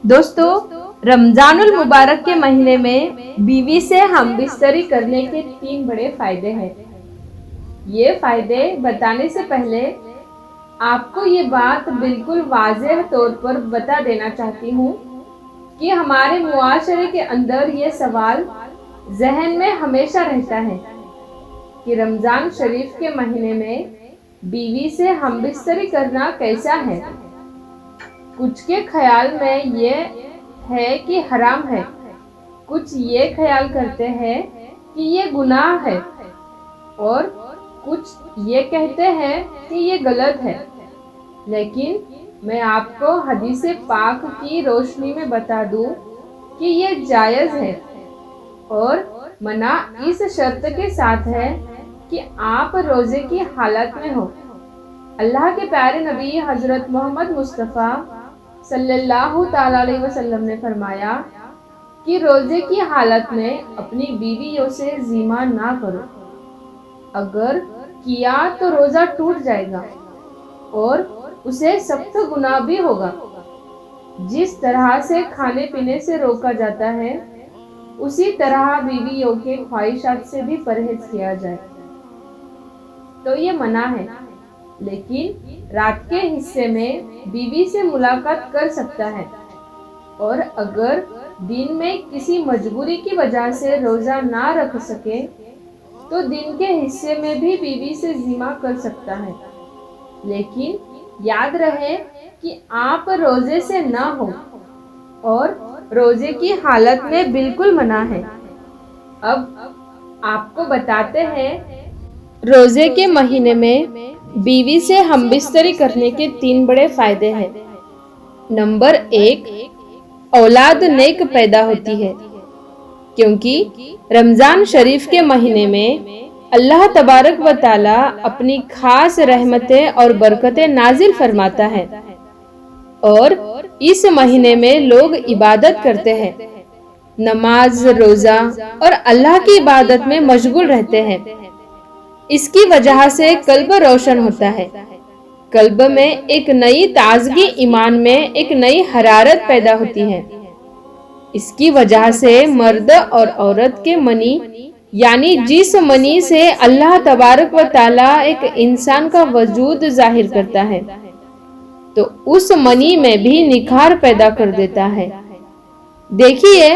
दोस्तों, रमजानुल मुबारक के महीने में बीवी से हम बिस्तरी करने के 3 बड़े फायदे हैं। ये फायदे बताने से पहले आपको ये बात बिल्कुल वाज़ेह तौर पर बता देना चाहती हूँ कि हमारे मुआशरे के अंदर ये सवाल जहन में हमेशा रहता है कि रमज़ान शरीफ के महीने में बीवी से हम बिस्तरी करना कैसा है। कुछ के ख्याल में ये है कि हराम है, कुछ ये ख्याल करते हैं कि ये गुनाह है और कुछ ये कहते हैं कि ये गलत है। लेकिन मैं आपको हदीस पाक की रोशनी में बता दूं कि ये जायज़ है और मना इस शर्त के साथ है कि आप रोज़े की हालत में हो। अल्लाह के प्यारे नबी हज़रत मोहम्मद मुस्तफ़ा सल्लल्लाहु ताला अलैहि वसल्लम ने फरमाया कि रोज़े की हालत में अपनी बीवियों से ज़िमा ना करो, अगर किया तो रोज़ा टूट जाएगा और उसे सख्त गुनाह भी होगा। जिस तरह से खाने पीने से रोका जाता है, उसी तरह बीवियों के ख्वाहिशात से भी परहेज किया जाए। तो ये मना है, लेकिन रात के हिस्से में बीवी से मुलाकात कर सकता है और अगर दिन में किसी मजबूरी की वजह से रोज़ा ना रख सके तो दिन के हिस्से में भी बीवी से ज़िमा कर सकता है। लेकिन याद रहे कि आप रोज़े से ना हो और रोज़े की हालत में बिल्कुल मना है। अब आपको बताते हैं रोज़े के महीने में बीवी से हमबिस्तरी करने के 3 बड़े फायदे हैं। नंबर 1, औलाद नेक पैदा होती है, क्योंकि रमज़ान शरीफ के महीने में अल्लाह तबारक व ताला अपनी खास रहमतें और बरकतें नाजिल फरमाता है और इस महीने में लोग इबादत करते हैं, नमाज, रोज़ा और अल्लाह की इबादत में मशगूल रहते हैं। इसकी वजह से कल्ब रोशन होता है, कल्ब में एक नई ताजगी, ईमान में एक नई हरारत पैदा होती है। इसकी वजह से मर्द और औरत के मनी, यानी जिस मनी से अल्लाह तबारक व ताला एक इंसान का वजूद जाहिर करता है, तो उस मनी में भी निखार पैदा कर देता है। देखिए,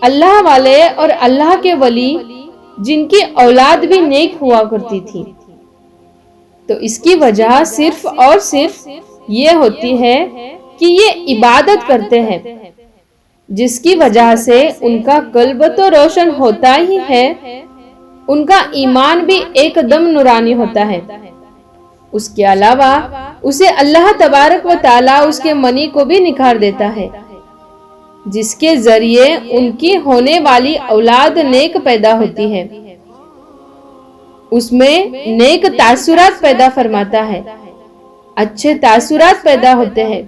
अल्लाह वाले और अल्लाह के वली जिनकी औलाद भी नेक हुआ करती थी, तो इसकी वजह सिर्फ और सिर्फ ये होती है कि ये इबादत करते हैं, जिसकी वजह से उनका कल्ब तो रोशन होता ही है, उनका ईमान भी एकदम नूरानी होता है। उसके अलावा उसे अल्लाह तबारक व ताला उसके मनी को भी निखार देता है, जिसके जरिए उनकी होने वाली औलाद नेक पैदा होती है। उसमें नेक तासुरात पैदा फरमाता है, अच्छे तासुरात पैदा होते हैं,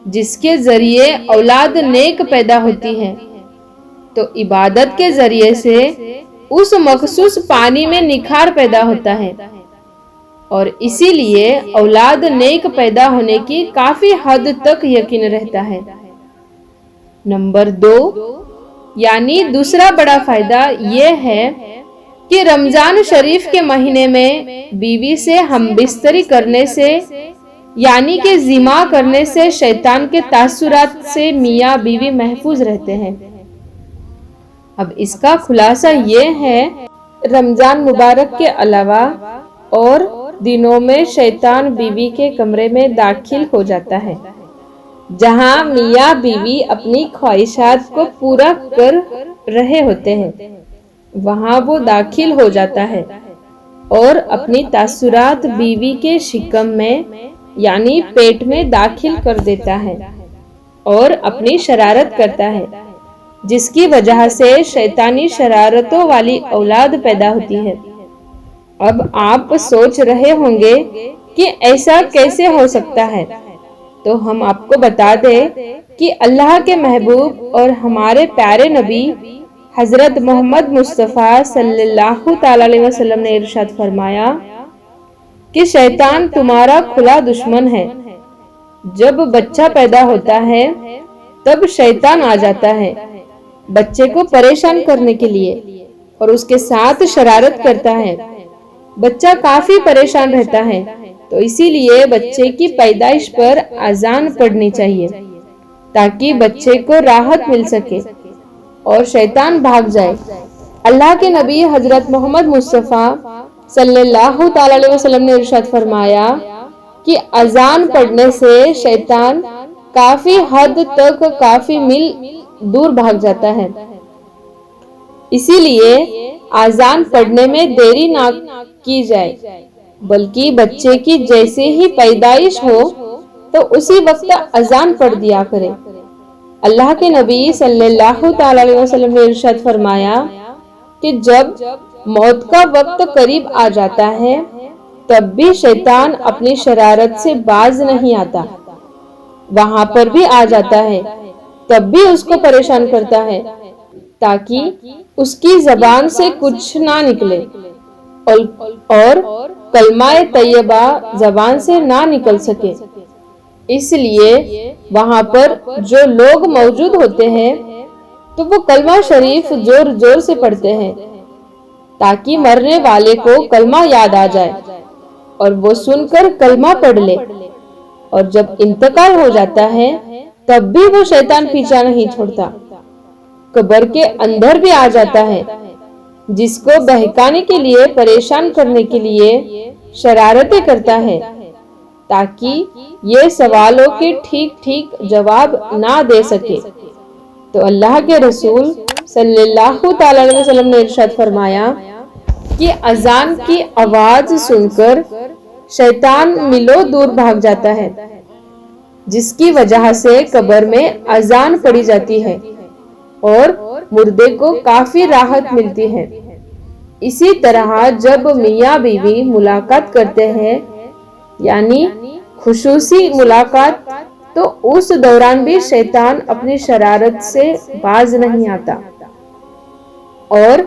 जिसके जरिए औलाद नेक पैदा होती है। तो इबादत के जरिए से उस मखसूस पानी में निखार पैदा होता है और इसीलिए औलाद नेक पैदा होने की काफी हद तक यकीन रहता है। नंबर 2, यानी दूसरा बड़ा फायदा यह है कि रमजान शरीफ के महीने में बीवी से हमबिस्तरी करने से, यानी कि ज़िमा करने से शैतान के तासुरात से मियाँ बीवी महफूज रहते हैं। अब इसका खुलासा ये है, रमजान मुबारक के अलावा और दिनों में शैतान बीवी के कमरे में दाखिल हो जाता है, जहां मियाँ बीवी अपनी ख्वाहिशात को पूरा कर रहे होते हैं, वहां वो दाखिल हो जाता है और अपनी तासुरात बीवी के शिकम में, यानी पेट में दाखिल कर देता है और अपनी शरारत करता है, जिसकी वजह से शैतानी शरारतों वाली औलाद पैदा होती है। अब आप सोच रहे होंगे कि ऐसा कैसे हो सकता है, तो हम आपको बता दें कि अल्लाह के महबूब और हमारे प्यारे नबी हजरत मोहम्मद मुस्तफ़ा सल्लल्लाहु ताला अलैहि वसल्लम ने इरशाद फरमाया कि शैतान तुम्हारा खुला दुश्मन है। जब बच्चा पैदा होता है तब शैतान आ जाता है बच्चे को परेशान करने के लिए और उसके साथ शरारत करता है। बच्चा काफी परेशान रहता है, तो इसीलिए बच्चे की पैदाइश पर अजान पढ़नी चाहिए ताकि बच्चे को राहत मिल सके और शैतान भाग जाए। अल्लाह के नबी हजरत मोहम्मद मुस्तफ़ा सल्लल्लाहु ताला अलैहि वसल्लम ने इरशाद फरमाया कि अजान पढ़ने से शैतान काफी हद तक काफी मील दूर भाग जाता है। इसीलिए अजान पढ़ने में देरी ना की जाए, बल्कि बच्चे की जैसे ही पैदाइश हो तो उसी वक्त अजान पढ़ दिया करे। अल्लाह के नबी सल्लल्लाहु ताला अलैहि वसल्लम ने इरशाद फरमाया कि जब मौत का वक्त करीब आ जाता है तब भी शैतान अपनी शरारत से बाज नहीं आता, वहां पर भी आ जाता है, तब भी उसको परेशान करता है ताकि उसकी जबान से कुछ ना निकले और कलमाए तैयबा जबान से ना निकल सके। इसलिए वहां पर जो लोग मौजूद होते हैं तो वो कलमा शरीफ जोर जोर से पढ़ते हैं ताकि मरने वाले को कलमा याद आ जाए और वो सुनकर कलमा पढ़ ले। और जब इंतकाल हो जाता है तब भी वो शैतान पीछा नहीं छोड़ता, कब्र के अंदर भी आ जाता है, जिसको बहकाने के लिए, परेशान करने के लिए शरारतें करता है ताकि ये सवालों के ठीक ठीक जवाब ना दे सके। तो अल्लाह के रसूल सल्लल्लाहु ताला अलैहि वसल्लम ने इरशाद फरमाया कि अजान की आवाज सुनकर शैतान मीलों दूर भाग जाता है, जिसकी वजह से कब्र में अजान पड़ी जाती है और मुर्दे को काफी राहत मिलती है। इसी तरह जब मियाँ बीवी मुलाकात करते हैं, यानी खुशूसी मुलाकात, तो उस दौरान भी शैतान अपनी शरारत से बाज नहीं आता और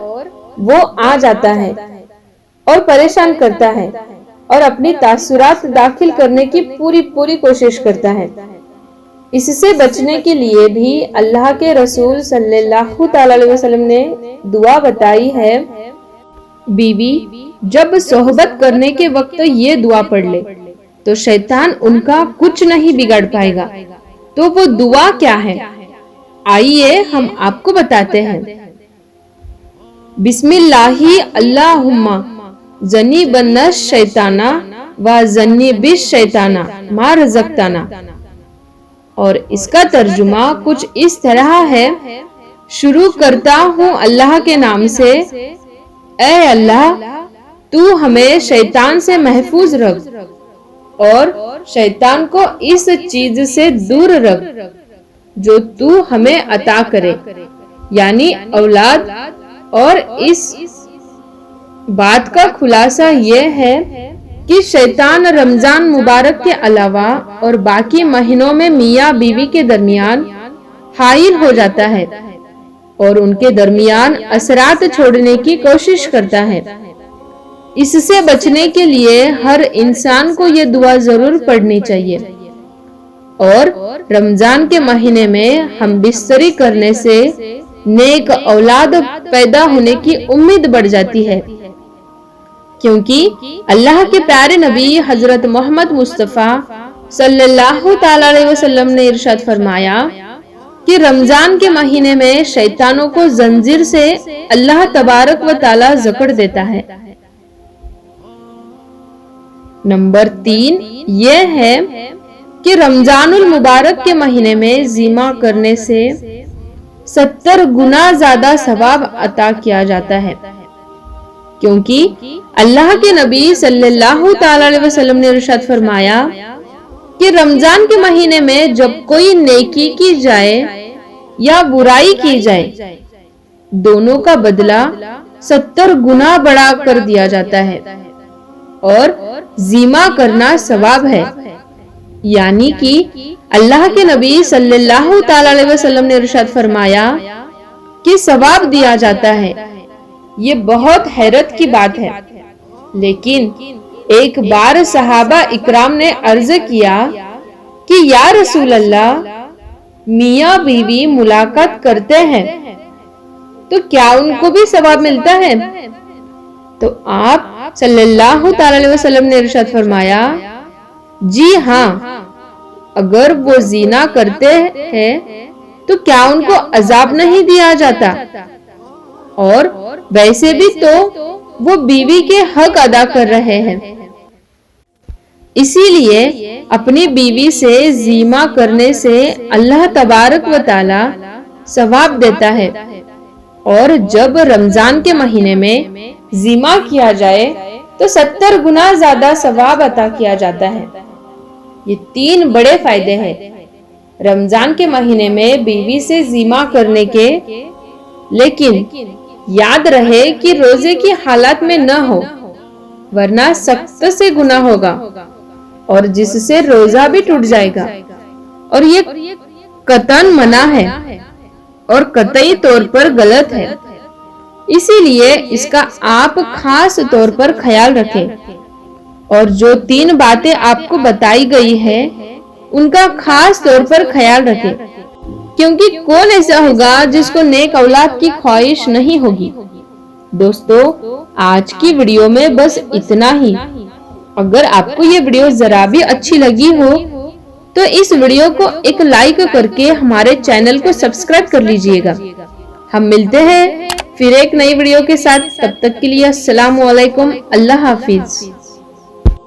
वो आ जाता है और परेशान करता है और अपनी तासुरात दाखिल करने की पूरी कोशिश करता है। इससे बचने के लिए भी अल्लाह के रसूल सल्लल्लाहु ताला अलैहि वसल्लम ने दुआ बताई है। बीवी जब सोहबत करने के वक्त ये दुआ पढ़ ले तो शैतान उनका कुछ नहीं बिगाड़ पाएगा। तो वो दुआ क्या है, आइए हम आपको बताते हैं। बिस्मिल्लाहि अल्लाहुम्मा जनी बन्नस शैताना व जन्नी बिश शैताना मा रज़क़ताना। और इसका तर्जुमा कुछ इस तरह है, शुरू करता हूँ अल्लाह के नाम से, ऐ अल्लाह तू हमें शैतान से महफूज रख और शैतान को इस चीज से दूर रख जो तू हमें अता करे, यानी औलाद। और इस बात का खुलासा यह है कि शैतान रमजान मुबारक के अलावा और बाकी महीनों में मियाँ बीवी के दरमियान हाइल हो जाता है और उनके दरमियान असरात छोड़ने की कोशिश करता है। इससे बचने के लिए हर इंसान को ये दुआ जरूर पढ़नी चाहिए। और रमजान के महीने में हम बिस्तरी करने से नेक औलाद पैदा होने की उम्मीद बढ़ जाती है, क्योंकि अल्लाह के प्यारे नबी हजरत मोहम्मद मुस्तफ़ा सल्लल्लाहु ताला अलैहि वसल्लम ने इरशाद फरमाया कि रमजान के महीने में शैतानों को जंजीर से अल्लाह तबारक व ताला जकड़ देता है। नंबर 3 ये है कि रमजानुल मुबारक के महीने में ज़िमा करने से 70 गुना ज्यादा सवाब अता किया जाता है, क्योंकि अल्लाह के नबी सल्लल्लाहु ताला अलैहि वसल्लम ने इरशाद फरमाया कि रमजान के महीने में जब कोई नेकी की जाए या बुराई की जाए, दोनों का बदला 70 गुना बढ़ा कर दिया जाता है और ज़िमा करना सवाब है। यानी कि अल्लाह के नबी सल्लल्लाहु ताला अलैहि वसल्लम ने इरशाद फरमाया कि सवाब दिया जाता है। ये बहुत हैरत की बात है। लेकिन एक बार सहाबा इकराम ने अर्ज किया कि या रसूल अल्लाह, मियाँ बीवी मुलाकात करते हैं तो क्या उनको भी सवाब मिलता है? तो आप सल्लल्लाहु अलैहि वसल्लम ने इरशाद फरमाया, जी हाँ, अगर वो ज़िना करते हैं तो क्या उनको अजाब नहीं दिया जाता? और वैसे भी तो वो बीवी के हक अदा कर रहे हैं। इसीलिए अपनी बीवी से ज़िना करने से अल्लाह तबारक व तआला सवाब देता है। और जब रमजान के महीने में ज़िना किया जाए तो 70 गुना ज्यादा सवाब अता किया जाता है। ये 3 बड़े फायदे हैं रमजान के महीने में बीवी से ज़िना करने के। लेकिन याद रहे कि रोजे की हालत में न हो, वरना सख्त से गुनाह होगा और जिससे रोजा भी टूट जाएगा। और ये कतन मना है और कतई तौर पर गलत है। इसीलिए इसका आप खास तौर पर ख्याल रखें और जो 3 बातें आपको बताई गई है उनका खास तौर पर ख्याल रखें, क्योंकि कौन ऐसा होगा जिसको नेक औलाद की ख्वाहिश नहीं होगी। दोस्तों, आज की वीडियो में बस इतना ही। अगर आपको ये वीडियो जरा भी अच्छी लगी हो तो इस वीडियो को एक लाइक करके हमारे चैनल को सब्सक्राइब कर लीजिएगा। हम मिलते हैं फिर एक नई वीडियो के साथ। तब तक के लिए अस्सलाम वालेकुम, अल्लाह हाफिज।